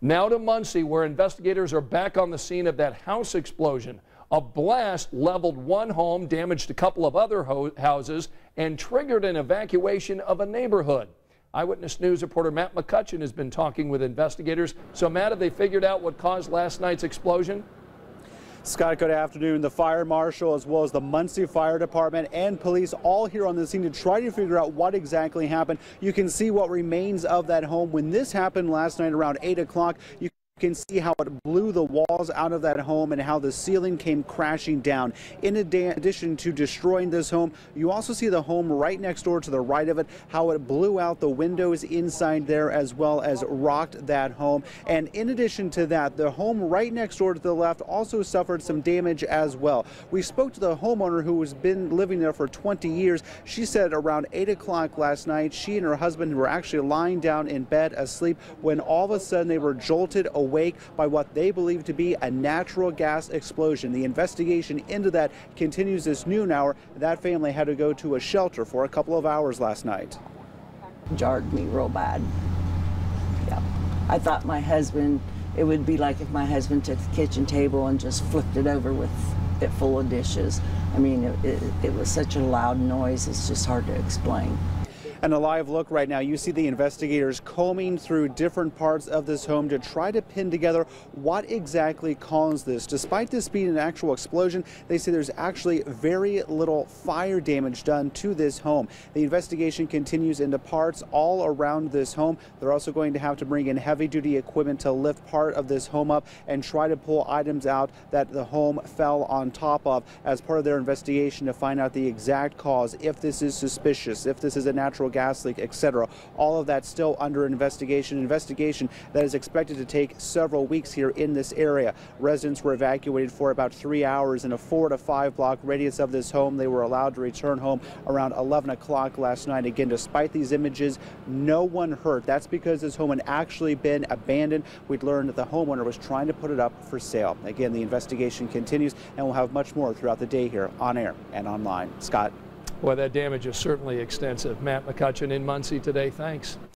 Now to Muncie, where investigators are back on the scene of that house explosion. A blast leveled one home, damaged a couple of other houses, and triggered an evacuation of a neighborhood. Eyewitness News reporter Matt McCutcheon has been talking with investigators. So, Matt, have they figured out what caused last night's explosion? Scott, good afternoon. The fire marshal, as well as the Muncie Fire Department and police, all here on the scene to try to figure out what exactly happened. You can see what remains of that home. When this happened last night around 8 o'clock, you can see how it blew the walls out of that home and how the ceiling came crashing down. In addition to destroying this home, you also see the home right next door to the right of it, how it blew out the windows inside there as well as rocked that home. And in addition to that, the home right next door to the left also suffered some damage as well. We spoke to the homeowner who has been living there for 20 years. She said around 8 o'clock last night, she and her husband were actually lying down in bed asleep when all of a sudden they were jolted awake by what they believe to be a natural gas explosion. The investigation into that continues this noon hour. That family had to go to a shelter for a couple of hours last night. Jarred me real bad. Yeah. I thought my husband, it would be like if my husband took the kitchen table and just flipped it over with it full of dishes. I mean, it was such a loud noise, it's just hard to explain. And a live look right now, you see the investigators combing through different parts of this home to try to pin together what exactly caused this. Despite this being an actual explosion, they say there's actually very little fire damage done to this home. The investigation continues into parts all around this home. They're also going to have to bring in heavy-duty equipment to lift part of this home up and try to pull items out that the home fell on top of as part of their investigation to find out the exact cause, if this is suspicious, if this is a natural gas leak, etc. All of that still under investigation. Investigation that is expected to take several weeks here in this area. Residents were evacuated for about 3 hours in a 4 to 5 block radius of this home. They were allowed to return home around 11 o'clock last night. Again, despite these images, no one hurt. That's because this home had actually been abandoned. We'd learned that the homeowner was trying to put it up for sale. Again, the investigation continues, and we'll have much more throughout the day here on air and online. Scott. Well, that damage is certainly extensive. Matt McCutcheon in Muncie today. Thanks.